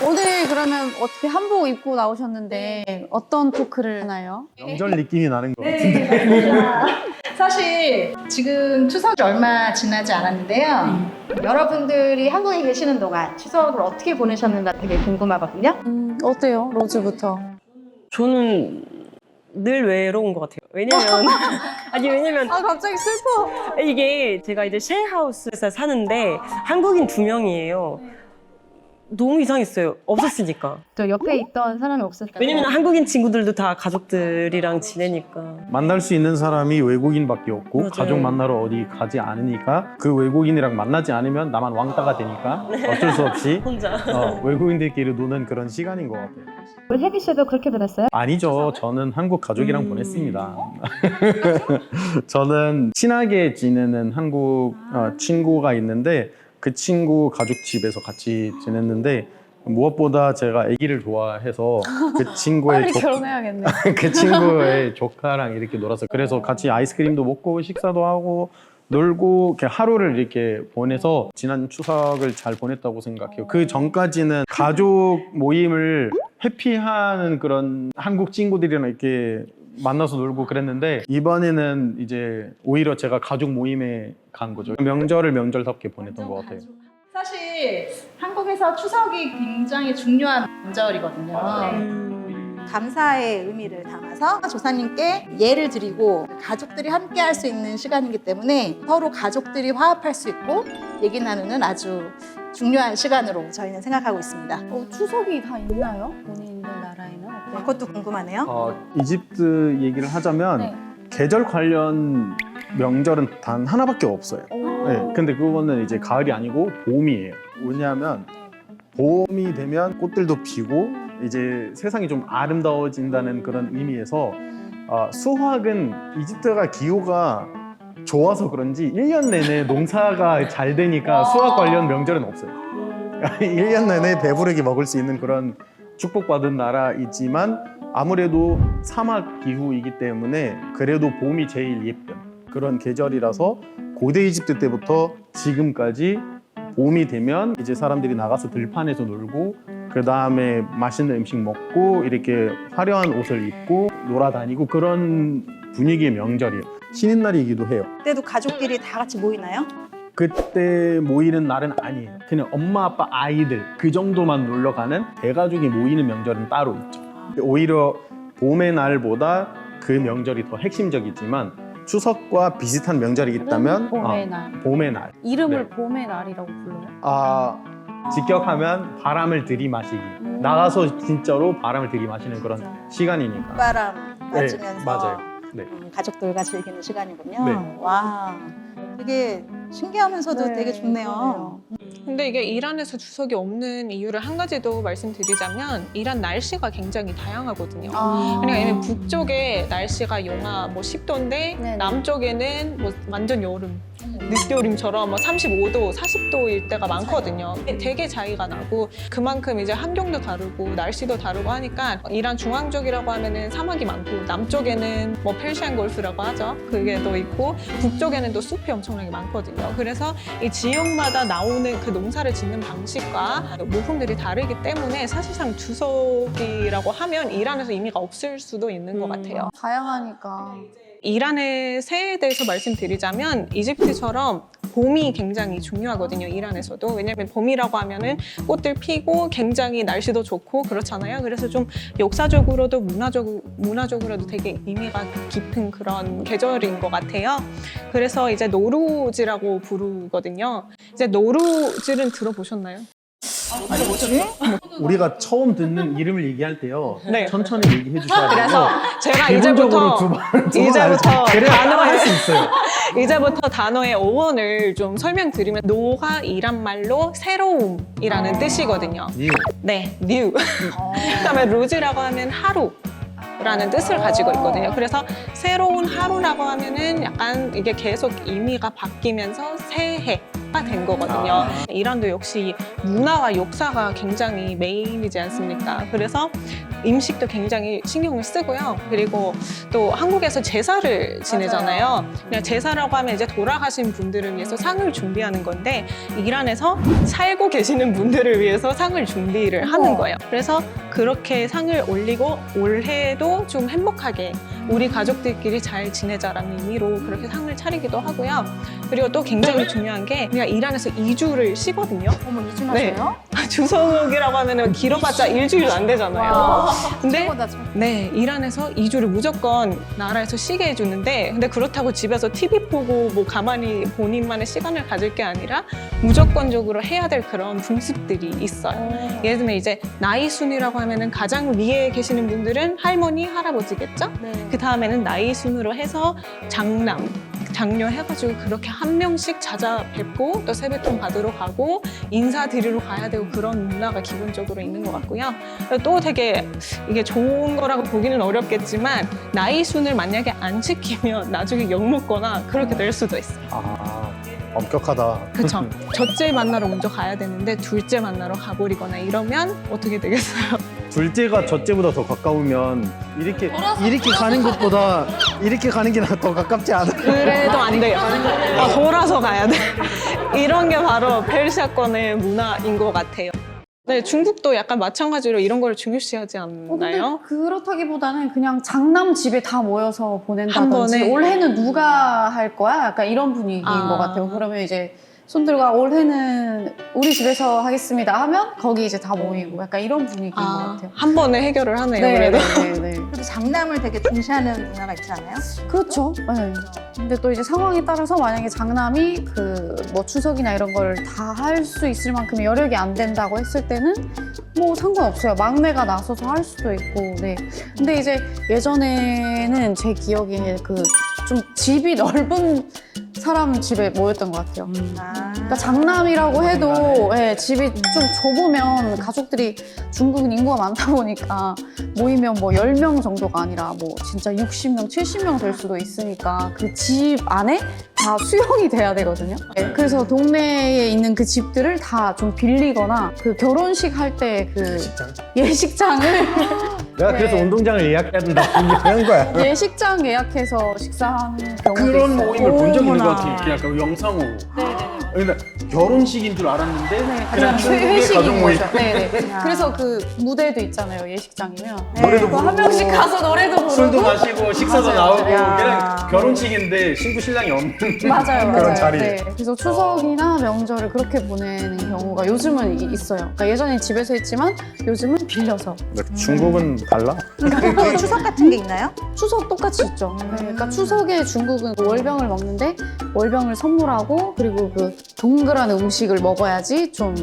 오늘 그러면 어떻게 한복 입고 나오셨는데 어떤 토크를 하나요? 명절 느낌이 나는 것 같은데. 사실 지금 추석이 얼마 지나지 않았는데요. 여러분들이 한국에 계시는 동안 추석을 어떻게 보내셨는가 되게 궁금하거든요. 어때요? 로즈부터. 저는 늘 외로운 것 같아요. 왜냐면 왜냐면 아 갑자기 슬퍼. 이게 제가 이제 쉐어하우스에서 사는데 한국인 2명이에요. 너무 이상했어요. 없었으니까. 또 옆에 있던 사람이 없으니까. 왜냐면 한국인 친구들도 다 가족들이랑 지내니까. 만날 수 있는 사람이 외국인밖에 없고 맞아요. 가족 만나러 어디 가지 않으니까 그 외국인이랑 만나지 않으면 나만 왕따가 되니까 어쩔 수 없이 혼자. 외국인들끼리 노는 그런 시간인 것 같아요. 우리 혜기 씨도 그렇게 들었어요? 아니죠. 저는 한국 가족이랑 보냈습니다. 저는 친하게 지내는 한국 친구가 있는데 그 친구 가족 집에서 같이 지냈는데 무엇보다 제가 아기를 좋아해서 그 친구의 빨리 결혼해야겠네. 그 친구의 조카랑 이렇게 놀아서 그래서 같이 아이스크림도 먹고 식사도 하고 놀고 이렇게 하루를 이렇게 보내서 지난 추석을 잘 보냈다고 생각해요. 그 전까지는 가족 모임을 회피하는 그런 한국 친구들이랑 이렇게 만나서 놀고 그랬는데 이번에는 이제 오히려 제가 가족 모임에 간 거죠. 명절을 명절답게 보냈던 것 같아요. 사실 한국에서 추석이 굉장히 중요한 명절이거든요. 감사의 의미를 담아서 조사님께 예를 드리고 가족들이 함께 할 수 있는 시간이기 때문에 서로 가족들이 화합할 수 있고 얘기 나누는 아주 중요한 시간으로 저희는 생각하고 있습니다. 추석이 다 있나요? 본인 있는 나라에는 어때요? 그것도 궁금하네요. 이집트 얘기를 하자면 네. 계절 관련 명절은 단 하나밖에 없어요. 네, 근데 그거는 이제 가을이 아니고 봄이에요. 왜냐하면 봄이 되면 꽃들도 피고 이제 세상이 좀 아름다워진다는 그런 의미에서 수확은 이집트가 기후가 좋아서 그런지 1년 내내 농사가 잘 되니까 수확 관련 명절은 없어요. 1년 내내 배부르게 먹을 수 있는 그런 축복받은 나라이지만 아무래도 사막 기후이기 때문에 그래도 봄이 제일 예쁜 그런 계절이라서 고대 이집트 때부터 지금까지 봄이 되면 이제 사람들이 나가서 들판에서 놀고 그 다음에 맛있는 음식 먹고 이렇게 화려한 옷을 입고 놀아다니고 그런 분위기의 명절이에요. 쉬는 날이기도 해요. 그때도 가족끼리 다 같이 모이나요? 그때 모이는 날은 아니에요. 그냥 엄마, 아빠, 아이들 그 정도만 놀러 가는 대가족이 모이는 명절은 따로 있죠. 오히려 봄의 날보다 그 명절이 더 핵심적이지만 추석과 비슷한 명절이 있다면 봄의 날. 봄의 날. 이름을 네. 봄의 날이라고 불러요? 직격하면 바람을 들이마시기. 나가서 진짜로 바람을 들이마시는 그런 시간이니까. 바람 맞으면서 네, 맞아요. 네. 가족들과 즐기는 시간이군요. 네. 와, 되게 신기하면서도 네, 되게 좋네요. 근데 이게 이란에서 추석이 없는 이유를 한 가지 더 말씀드리자면 이란 날씨가 굉장히 다양하거든요. 왜냐면 북쪽에 날씨가 영하 10도인데 네네. 남쪽에는 완전 여름, 늦여름처럼 35도, 40도일 때가 많거든요. 되게 차이가 나고 그만큼 이제 환경도 다르고 날씨도 다르고 하니까 이란 중앙 쪽이라고 하면은 사막이 많고 남쪽에는 페르시안 골프라고 하죠. 그게 또 있고 북쪽에는 또 숲이 엄청나게 많거든요. 그래서 이 지역마다 나오는 그 농사를 짓는 방식과 모품들이 다르기 때문에 사실상 추석이라고 하면 이란에서 의미가 없을 수도 있는 것 같아요. 다양하니까. 이란의 새해에 대해서 말씀드리자면 이집트처럼 봄이 굉장히 중요하거든요. 이란에서도. 왜냐하면 봄이라고 하면은 꽃들 피고 굉장히 날씨도 좋고 그렇잖아요. 그래서 좀 역사적으로도 문화적으로도 되게 의미가 깊은 그런 계절인 것 같아요. 그래서 이제 노루즈라고 부르거든요. 이제 노루즈는 들어보셨나요? 우리가 처음 듣는 이름을 얘기할 때요. 네. 천천히 얘기해 주셔야 돼요. 그래서 제가 기본적으로 이제부터 그래야 할 수 있어요. 이제부터 단어의 어원을 좀 설명드리면 노가 이란 말로 새로움이라는 뜻이거든요. new. 네, new. 그다음에 루즈라고 하면 하루. 라는 뜻을 가지고 있거든요. 그래서 새로운 하루라고 하면은 약간 이게 계속 의미가 바뀌면서 새해가 된 거거든요. 이란도 역시 문화와 역사가 굉장히 메인이지 않습니까? 그래서 음식도 굉장히 신경을 쓰고요. 그리고 또 한국에서 제사를 지내잖아요. 그냥 제사라고 하면 이제 돌아가신 분들을 위해서 상을 준비하는 건데 이란에서 살고 계시는 분들을 위해서 상을 준비를 하는 거예요. 그래서 그렇게 상을 올리고 올해도 좀 행복하게 우리 가족들끼리 잘 지내자라는 의미로 그렇게 상을 차리기도 하고요. 그리고 또 굉장히 중요한 게 우리가 이란에서 2주를 쉬거든요. 어머, 네. 이준하세요? 주석이라고 하면은 길어봤자 일주일도 안 되잖아요. 근데 최고다, 최고. 네, 이란에서 2주를 무조건 나라에서 쉬게 해주는데 근데 그렇다고 집에서 TV 보고 뭐 가만히 본인만의 시간을 가질 게 아니라 무조건적으로 해야 될 그런 풍습들이 있어요. 예를 들면 이제 나이 순이라고 하면은 가장 위에 계시는 분들은 할머니, 할아버지겠죠? 네. 그 다음에는 나이 순으로 해서 장남, 장녀 해가지고 그렇게 한 명씩 찾아뵙고 또 세뱃돈 받으러 가고 인사드리러 가야 되고 그런 문화가 기본적으로 있는 것 같고요. 또 되게 이게 좋은 거라고 보기는 어렵겠지만 나이 순을 만약에 안 지키면 나중에 욕먹거나 그렇게 될 수도 있어요. 아, 엄격하다. 그렇죠. 첫째 만나러 먼저 가야 되는데 둘째 만나러 가버리거나 이러면 어떻게 되겠어요? 둘째가 첫째보다 더 가까우면 이렇게 가는 것보다 이렇게 가는 게 더 가깝지 않아? 그래도 안 돼요. 돌아서 가야 돼. 이런 게 바로 페르시아권의 문화인 것 같아요. 네, 중국도 약간 마찬가지로 이런 걸 중요시하지 않나요? 근데 그렇다기보다는 그냥 장남 집에 다 모여서 한 보낸다든지 번에? 올해는 누가 할 거야? 약간 이런 분위기인 것 같아요. 그러면 이제 손들과 올해는 우리 집에서 하겠습니다 하면 거기 이제 다 모이고 약간 이런 분위기인 것 같아요. 한 번에 해결을 하네요. 네, 그래도. 네. 그리고 장남을 되게 중시하는 문화가 있지 않아요? 그렇죠. 네. 근데 또 이제 상황에 따라서 만약에 장남이 그 뭐 추석이나 이런 걸 다 할 수 있을 만큼 여력이 안 된다고 했을 때는 뭐 상관없어요. 막내가 나서서 할 수도 있고. 네. 근데 이제 예전에는 제 기억에 그 좀 집이 넓은 사람 집에 모였던 것 같아요. 그러니까 장남이라고 해도 예, 집이 좀 좁으면 가족들이 중국은 인구가 많다 보니까 모이면 뭐 10명 정도가 아니라 뭐 진짜 60명, 70명 될 수도 있으니까 그 집 안에 다 수용이 돼야 되거든요. 예, 그래서 동네에 있는 그 집들을 다 좀 빌리거나 그 결혼식 할 때 그 예식장을 내가 그래서 네. 운동장을 예약해야 된다고 얘기한 거야. 예식장 예약해서 식사하는 경우도 그런 있어요. 모임을 본 적이 있는 것 어머나. 같아요. 이렇게 약간 영상으로. 근데 결혼식인 줄 알았는데 그냥 그냥 중국의 회식인 가족 모임. 거죠. 네네. 그래서 그 무대도 있잖아요. 예식장이면. 노래도 그거 한 부르고 명씩 가서 노래도 부르고. 술도 마시고 식사도 맞아요. 나오고 야. 그냥 결혼식인데 신부 신랑이 없는 맞아요. 그런 맞아요. 자리에. 네. 그래서 추석이나 명절을 그렇게 보내는 경우가 요즘은 있어요. 그러니까 예전엔 집에서 했지만 요즘은 빌려서. 중국은 달라? 또 추석 같은 게 있나요? 추석 똑같이 있죠. 네, 그러니까 추석에 중국은 월병을 먹는데 월병을 선물하고 그리고 그 동그란 음식을 먹어야지 좀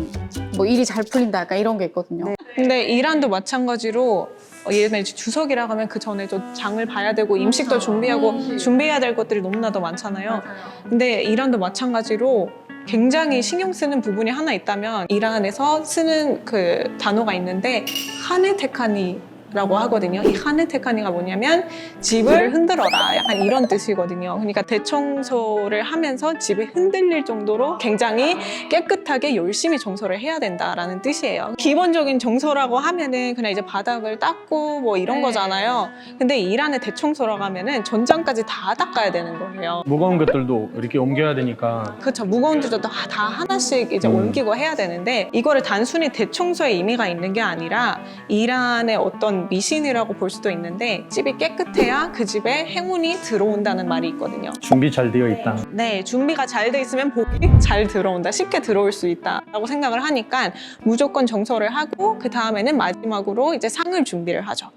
뭐 일이 잘 풀린다 약간 이런 게 있거든요. 근데 이란도 마찬가지로 예를 들면 주석이라고 하면 그 전에 저 장을 봐야 되고 음식도 준비하고 준비해야 될 것들이 너무나도 많잖아요. 근데 이란도 마찬가지로 굉장히 신경 쓰는 부분이 하나 있다면 이란에서 쓰는 그 단어가 있는데 하네테카니라고 하거든요. 이 하네테카니가 뭐냐면 집을 흔들어라 약간 이런 뜻이거든요. 그러니까 대청소를 하면서 집이 흔들릴 정도로 굉장히 깨끗하게 열심히 청소를 해야 된다라는 뜻이에요. 기본적인 정서라고 하면은 그냥 이제 바닥을 닦고 뭐 이런 거잖아요. 근데 이란의 대청소라고 하면은 전장까지 다 닦아야 되는 거예요. 무거운 것들도 이렇게 옮겨야 되니까 그렇죠. 무거운 주제도 다 하나씩 이제 옮기고 해야 되는데 이거를 단순히 대청소의 의미가 있는 게 아니라 이란의 어떤 미신이라고 볼 수도 있는데 집이 깨끗해야 그 집에 행운이 들어온다는 말이 있거든요. 준비 잘 되어 있다. 네, 준비가 잘 돼 있으면 복이 잘 들어온다, 쉽게 들어올 수 있다라고 생각을 하니까 무조건 정서를 하고 그 다음에는 마지막으로 이제 상을 준비를 하죠.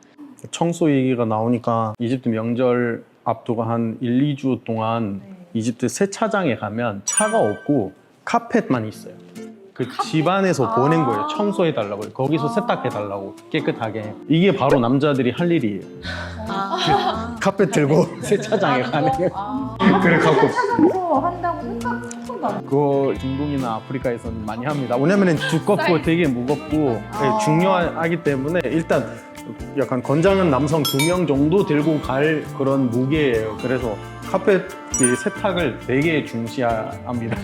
청소 얘기가 나오니까 이집트 명절 앞두고 한 1, 2주 동안 이집트 세차장에 가면 차가 없고 카펫만 있어요. 그 집안에서 보낸 거예요. 청소해달라고. 거기서 세탁해달라고. 깨끗하게. 이게 바로 남자들이 할 일이에요. 카펫 들고 세차장에 가는 거예요. 그래 갖고 찾아서 한다고 생각 처음 나. 그거 중동이나 아프리카에서는 많이 합니다. 왜냐면 두껍고 되게 무겁고 네, 중요하기 때문에 일단 약간 건장한 남성 2명 정도 들고 갈 그런 무게예요. 그래서 카펫 이 세탁을 되게 중시합니다.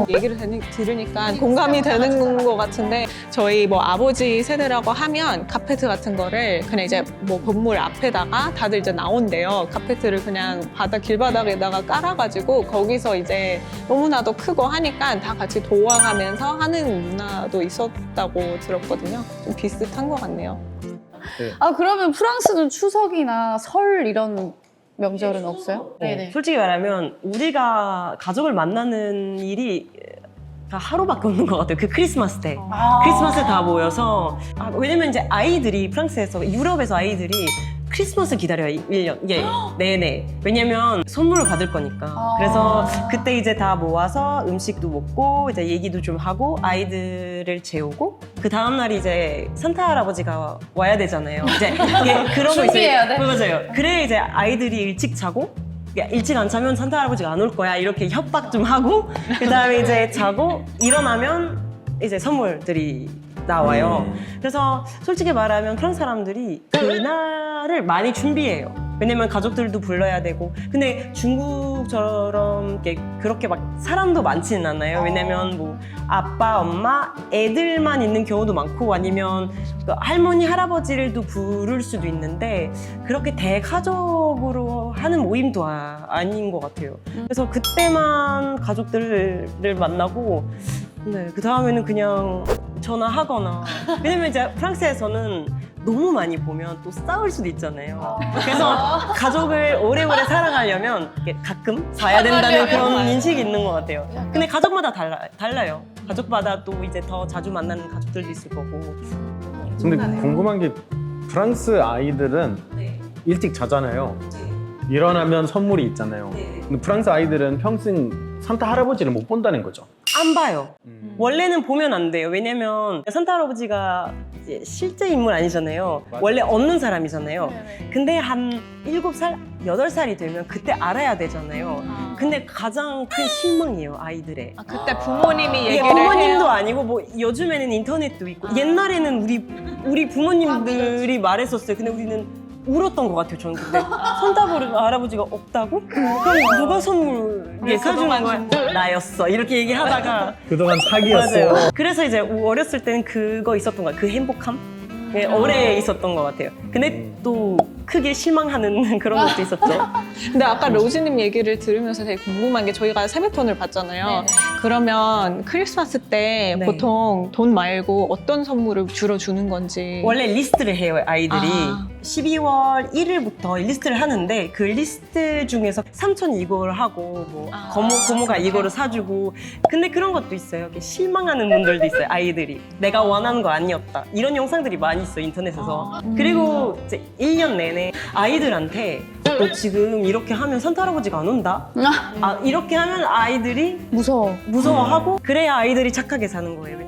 얘기를 들으니까 공감이 되는 것 같은데 저희 뭐 아버지 세대라고 하면 카페트 같은 거를 그냥 이제 뭐 건물 앞에다가 다들 이제 나온대요. 카페트를 그냥 길바닥에다가 깔아가지고 거기서 이제 너무나도 크고 하니까 다 같이 도와가면서 하는 문화도 있었다고 들었거든요. 좀 비슷한 것 같네요. 아, 그러면 프랑스는 추석이나 설 이런 명절은 없어요? 솔직히 말하면 우리가 가족을 만나는 일이 다 하루밖에 없는 것 같아요. 그 크리스마스 때. 크리스마스에 다 모여서. 왜냐면 이제 아이들이 프랑스에서, 유럽에서 아이들이 크리스마스 기다려요, 1년. 예, 네네. 왜냐면 선물을 받을 거니까. 그래서 그때 이제 다 모아서 음식도 먹고, 이제 얘기도 좀 하고, 아이들을 재우고, 그 다음날 이제 산타 할아버지가 와야 되잖아요. 이제 그런 거 준비해야 있어요. 돼. 맞아요. 그래 이제 아이들이 일찍 자고, 일찍 안 자면 산타 할아버지가 안 올 거야. 이렇게 협박 좀 하고, 그 다음에 이제 자고, 일어나면 이제 선물들이 나와요. 그래서 솔직히 말하면 프랑스 사람들이 그날을 많이 준비해요. 왜냐면 가족들도 불러야 되고. 근데 중국처럼 그렇게 막 사람도 많지는 않아요. 왜냐면 뭐 아빠, 엄마, 애들만 있는 경우도 많고 아니면 그 할머니, 할아버지를도 부를 수도 있는데 그렇게 대가족으로 하는 모임도 아닌 것 같아요. 그래서 그때만 가족들을 만나고 네, 그 다음에는 그냥 전화하거나 왜냐면 이제 프랑스에서는 너무 많이 보면 또 싸울 수도 있잖아요. 그래서 가족을 오래오래 사랑하려면 이렇게 가끔 봐야 된다는 그런 인식이 있는 것 같아요. 근데 가족마다 달라요. 가족마다 또 이제 더 자주 만나는 가족들도 있을 거고. 근데 궁금한 게 프랑스 아이들은 일찍 자잖아요. 일어나면 선물이 있잖아요. 근데 프랑스 아이들은 평생 산타 할아버지를 못 본다는 거죠. 안 봐요. 원래는 보면 안 돼요. 왜냐면 산타 할아버지가 이제 실제 인물 아니잖아요. 맞아요. 원래 없는 사람이잖아요. 근데 한 7살, 8살이 되면 그때 알아야 되잖아요. 근데 가장 큰 실망이에요, 아이들의. 그때 부모님이 이게 얘기를 부모님도 해요. 아니고 뭐 요즘에는 인터넷도 있고 옛날에는 우리 부모님들이 말했었어요. 근데 우리는 울었던 것 같아요. 저는 그때 산타 할아버지가 없다고? 그럼 누가 선물 사주는 거야? 나였어. 이렇게 얘기하다가 그동안 사기였어. 맞아요. 그래서 이제 어렸을 때는 그거 있었던 거야. 그 행복함? 오래 있었던 것 같아요. 근데 또 크게 실망하는 그런 것도 있었죠. 근데 아까 로즈님 얘기를 들으면서 되게 궁금한 게 저희가 세뱃돈을 받잖아요. 그러면 크리스마스 때 네. 보통 돈 말고 어떤 선물을 주로 주는 건지. 원래 리스트를 해요, 아이들이. 아. 12월 1일부터 리스트를 하는데 그 리스트 중에서 삼촌 이걸 하고 뭐 고모가 이거를 사주고 근데 그런 것도 있어요. 이렇게 실망하는 분들도 있어요, 아이들이. 내가 원하는 거 아니었다. 이런 영상들이 많이 있어요, 인터넷에서. 그리고 이제 1년 내내 아이들한테 너 지금 이렇게 하면 산타 할아버지가 안 온다? 이렇게 하면 아이들이 무서워. 무서워하고 그래야 아이들이 착하게 사는 거예요.